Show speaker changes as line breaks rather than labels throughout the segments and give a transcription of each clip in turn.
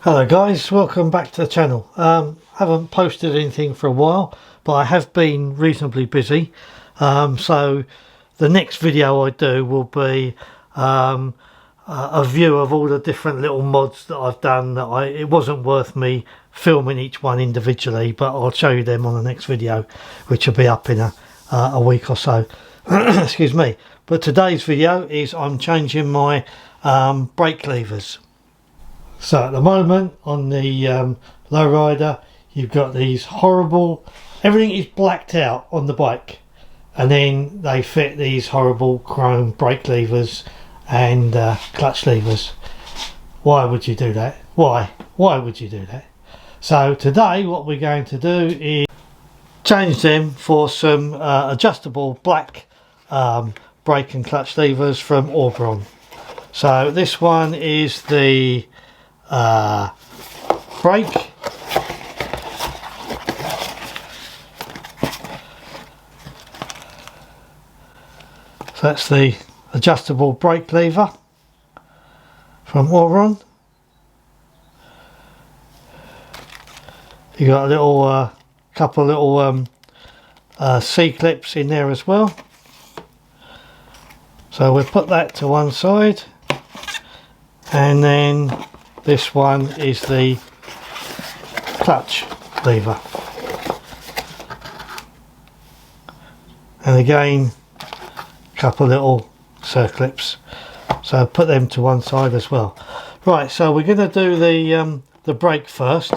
Hello guys, welcome back to the channel. Haven't posted anything for a while, but I have been reasonably busy. So the next video I do will be a view of all the different little mods that I've done. It wasn't worth me filming each one individually, but I'll show you them on the next video, which will be up in a week or so. Excuse me. But today's video is I'm changing my brake levers. So at the moment on the Lowrider, you've got these horrible, everything is blacked out on the bike, and then they fit these horrible chrome brake levers and clutch levers. Why would you do that? Why would you do that? So today what we're going to do is change them for some adjustable black brake and clutch levers from Oberon. So this one is the brake, so that's the adjustable brake lever from Oberon. You got a little couple of little C-clips in there as well, so we'll put that to one side, and then this one is the clutch lever, and again a couple of little circlips, so put them to one side as well. Right, so we're going to do the brake first.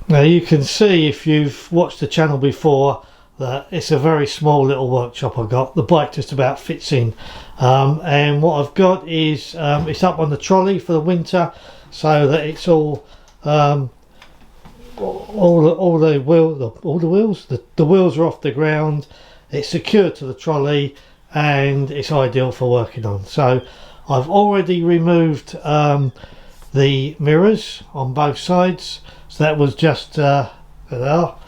Now you can see, if you've watched the channel before, that it's a very small little workshop I've got. The bike just about fits in, and what I've got is it's up on the trolley for the winter, so that it's all the wheels are off the ground, it's secured to the trolley, and it's ideal for working on. So I've already removed the mirrors on both sides, so that was just there they are,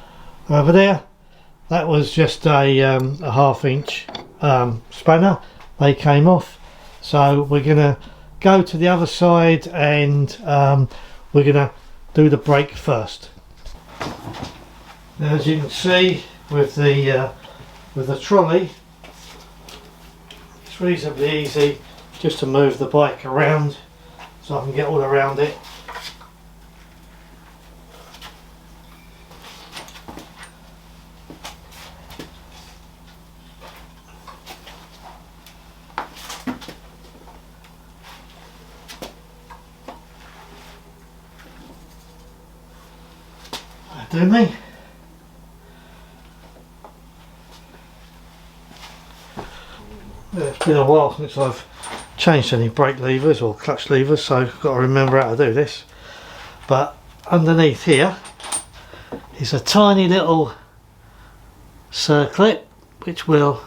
over there. That was just a half-inch spanner. They came off. So we're going to go to the other side, and we're going to do the brake first. Now, as you can see with the trolley, it's reasonably easy just to move the bike around, so I can get all around it. Do me. It's been a while since I've changed any brake levers or clutch levers, so I've got to remember how to do this. But underneath here is a tiny little circlip, which we'll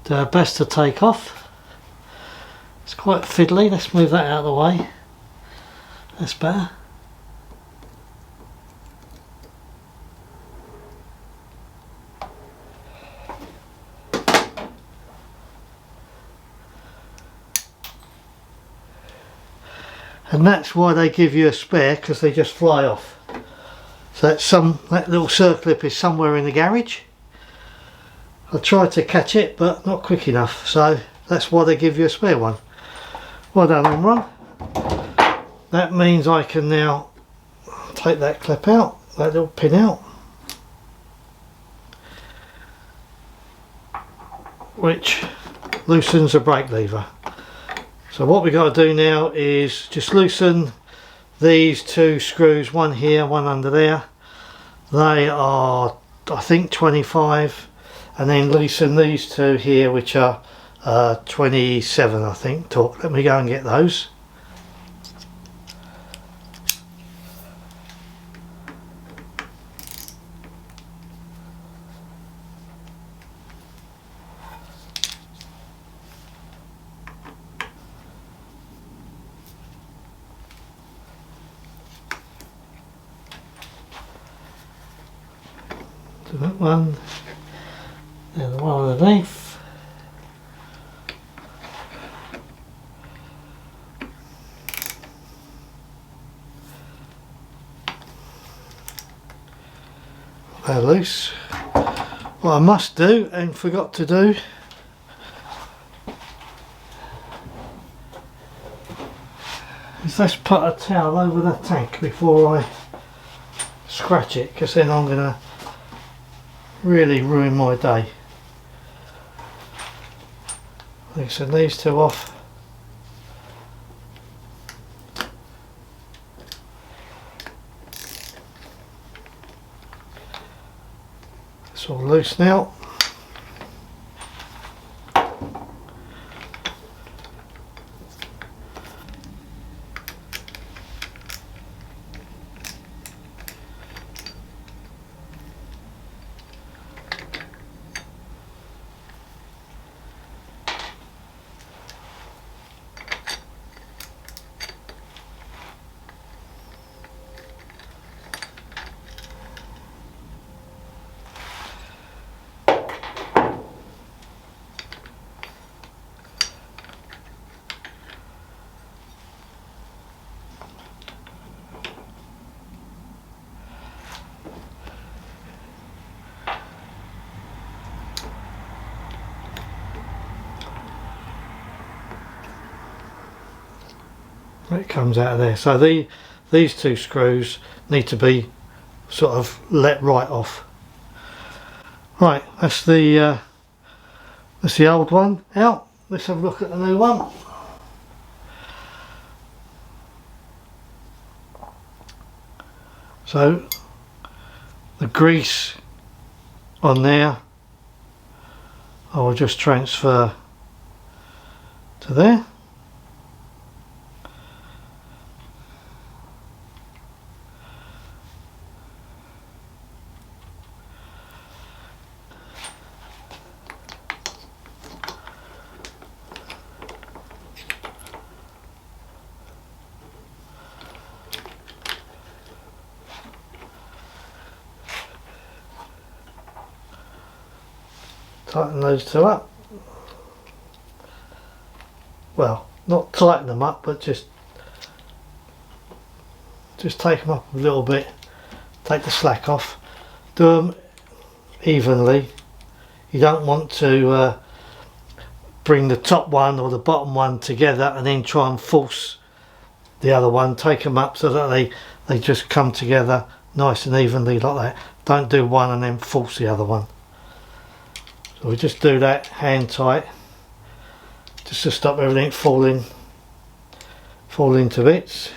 do our best to take off. It's quite fiddly. Let's move that out of the way. That's better. And that's why they give you a spare, because they just fly off. So that little circlip is somewhere in the garage. I tried to catch it, but not quick enough, so that's why they give you a spare one. Well done, Oberon. That means I can now take that clip out, that little pin out, which loosens the brake lever. So what we've got to do now is just loosen these two screws, one here, one under there. They are, I think, 25, and then loosen these two here, which are 27, I think. Let me go and get those. Do that one, and the one underneath. they're loose. What I must do and forgot to do is let's put a towel over the tank before I scratch it, because then I'm going to really ruin my day. Loosen these two off. It's all loose now. It comes out of there. So these two screws need to be sort of let right off. Right, that's the old one out. Let's have a look at the new one. So the grease on there I will just transfer to there. Tighten those two up. Well, not tighten them up, but just take them up a little bit. Take the slack off. Do them evenly. You don't want to bring the top one or the bottom one together and then try and force the other one. Take them up so that they just come together nice and evenly like that. Don't do one and then force the other one. So we just do that hand tight, just to stop everything falling to bits.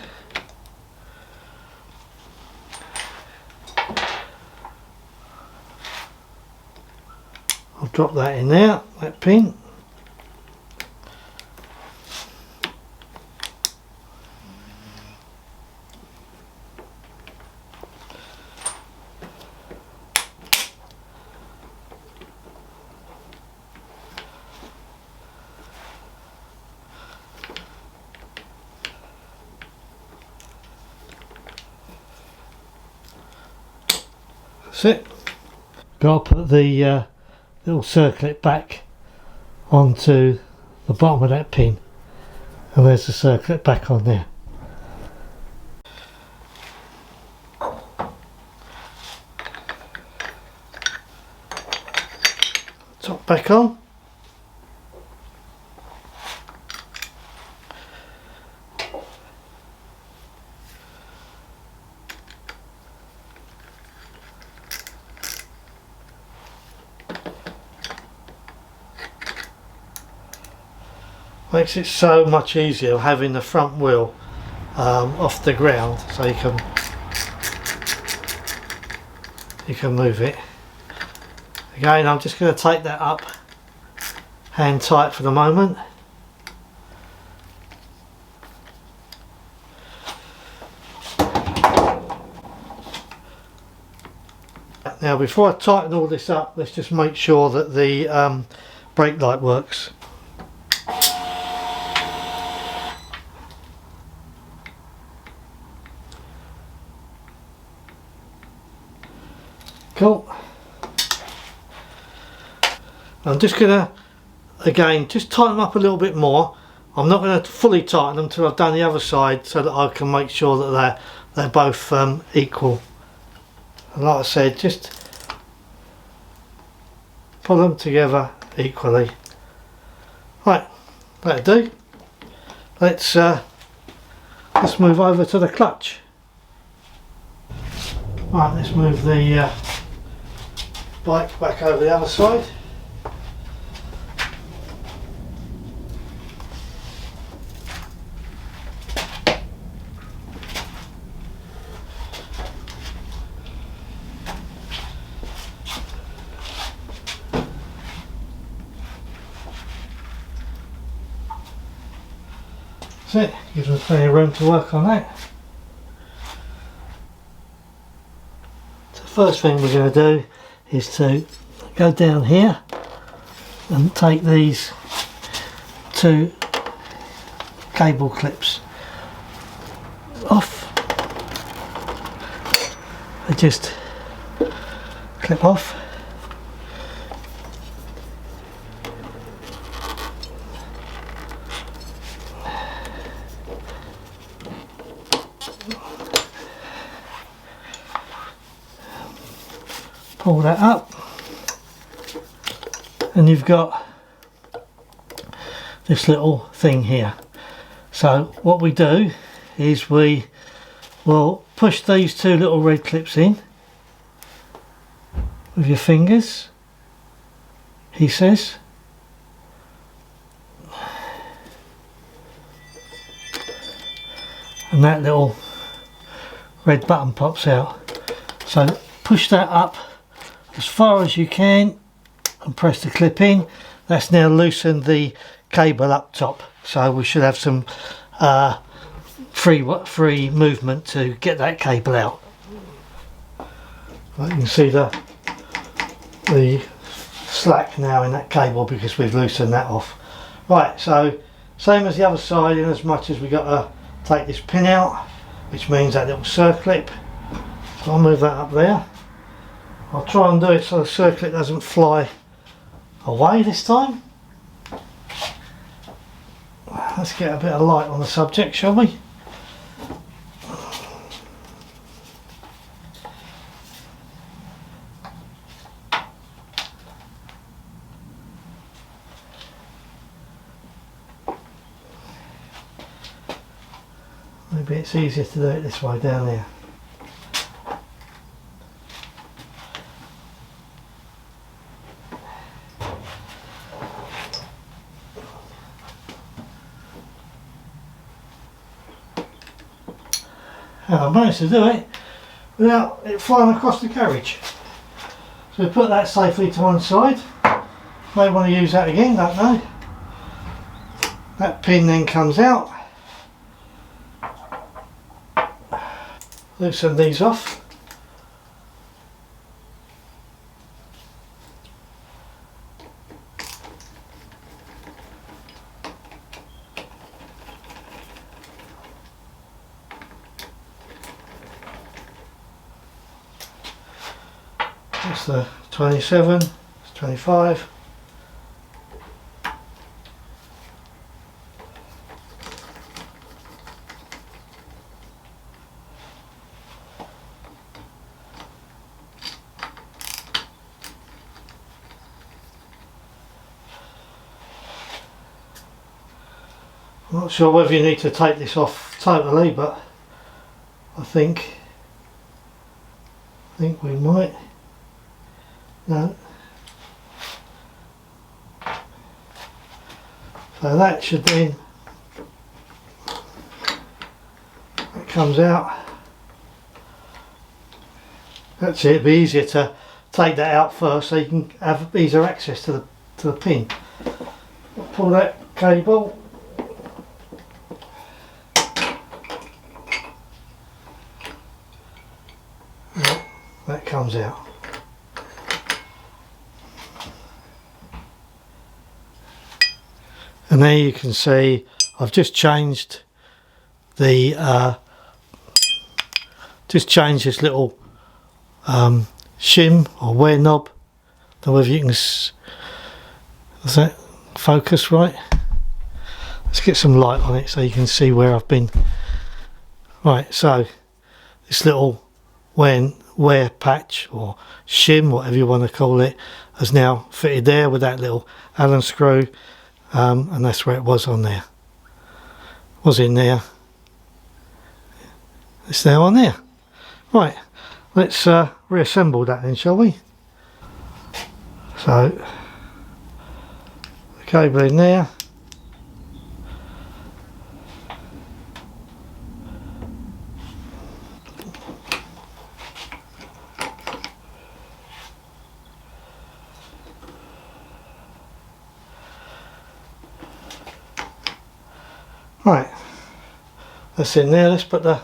I'll drop that in there, that pin. That's it. Got to put the little circlet back onto the bottom of that pin, and there's the circlet back on there. Top back on. Makes it so much easier having the front wheel off the ground, so you can move it. Again, I'm just going to take that up hand tight for the moment. Now before I tighten all this up, let's just make sure that the brake light works. Cool. I'm just gonna again just tighten them up a little bit more. I'm not going to fully tighten them until I've done the other side, so that I can make sure that they're both equal. And like I said, just pull them together equally. Right, that'll do. Let's move over to the clutch. Right, let's move the bike back over the other side. That's it, gives us plenty of room to work on that. So the first thing we're going to do is to go down here and take these two cable clips off. They just clip off. Pull that up and you've got this little thing here. So what we do is we will push these two little red clips in with your fingers, he says, and that little red button pops out. So push that up as far as you can and press the clip in. That's now loosened the cable up top, so we should have some free movement to get that cable out. Right, you can see the slack now in that cable because we've loosened that off. Right, so same as the other side, in as much as we got to take this pin out, which means that little circlip. So I'll move that up there. I'll try and do it so the circlip doesn't fly away this time. Let's get a bit of light on the subject, shall we? Maybe it's easier to do it this way down here. And I managed to do it without it flying across the carriage. So we put that safely to one side. May want to use that again, don't know. That pin then comes out. Loosen these off. That's the 27, it's 25. I'm not sure whether you need to take this off totally, but I think we might. No. So that should then, it comes out. That's it. It'd be easier to take that out first so you can have easier access to the pin. Pull that cable. That comes out. And there you can see I've just changed the this little shim or wear knob. Don't know whether you can does that focus right? Let's get some light on it so you can see where I've been. Right, so this little wear wear patch or shim, whatever you want to call it, has now fitted there with that little Allen screw, and that's where it was on there. Was in there. It's now on there. Right, let's reassemble that then, shall we? So the cable in there. Right, that's in there. Let's put the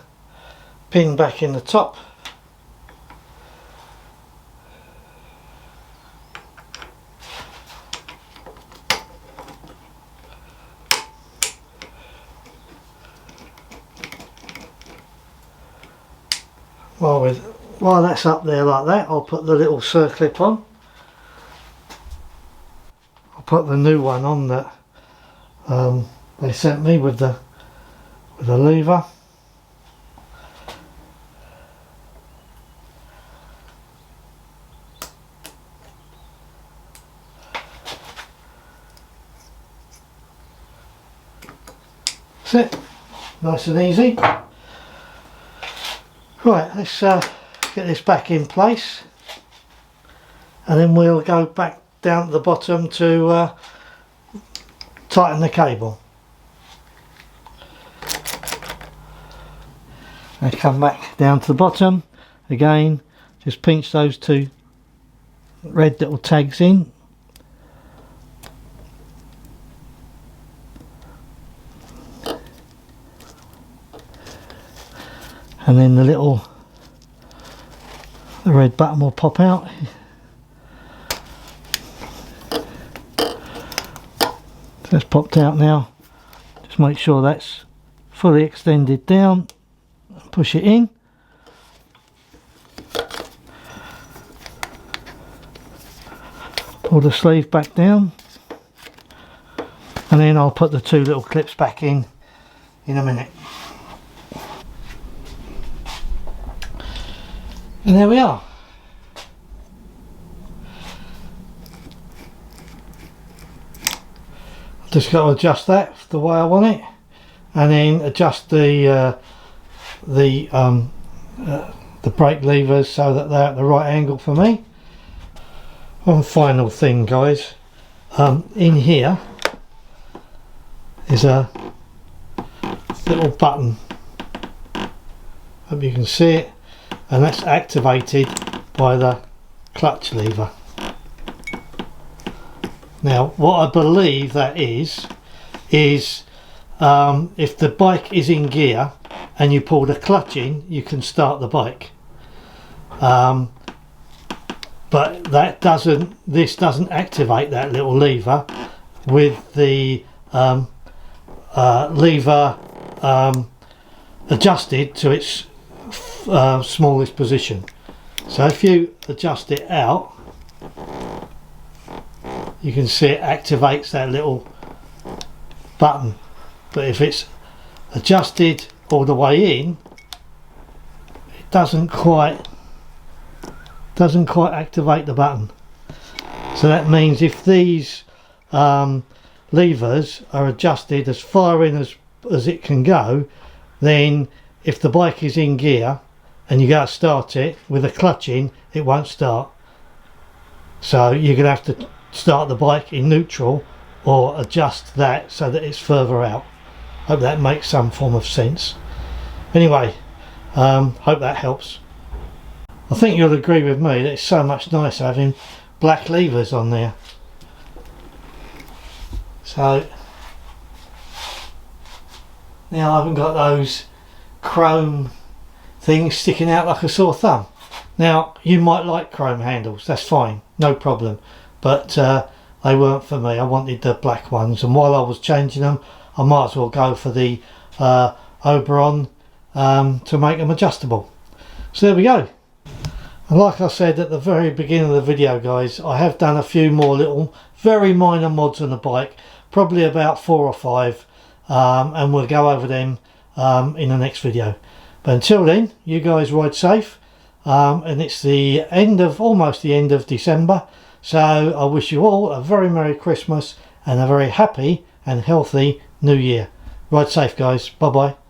pin back in the top. While that's up there like that, I'll put the little circlip on. I'll put the new one on that they sent me with the lever. That's it, nice and easy. Right, let's get this back in place, and then we'll go back down to the bottom to tighten the cable. And come back down to the bottom again, just pinch those two red little tags in. And then the red button will pop out. So it's popped out now. Just make sure that's fully extended down. Push it in. Pull the sleeve back down. And then I'll put the two little clips back in a minute. And there we are. Just got to adjust that the way I want it, and then adjust the brake levers so that they're at the right angle for me. One final thing, guys, in here is a little button. Hope you can see it. And that's activated by the clutch lever. Now what I believe that is if the bike is in gear and you pull the clutch in, you can start the bike, but this doesn't activate that little lever with the lever adjusted to its smallest position. So if you adjust it out, you can see it activates that little button, but if it's adjusted all the way in, it doesn't quite activate the button. So that means if these levers are adjusted as far in as it can go, then if the bike is in gear and you go to start it with a clutch in, it won't start. So you're going to have to start the bike in neutral or adjust that so that it's further out. Hope that makes some form of sense. Anyway, hope that helps. I think you'll agree with me that it's so much nicer having black levers on there. So now I haven't got those chrome things sticking out like a sore thumb. Now you might like chrome handles, that's fine, no problem, but they weren't for me. I wanted the black ones, and while I was changing them I might as well go for the Oberon to make them adjustable. So there we go. And like I said at the very beginning of the video, guys, I have done a few more little very minor mods on the bike, probably about 4 or 5, and we'll go over them in the next video. But until then, you guys ride safe. and it's the end of, almost the end of December. So I wish you all a very Merry Christmas and a very happy and healthy New Year. Ride safe, guys. Bye bye.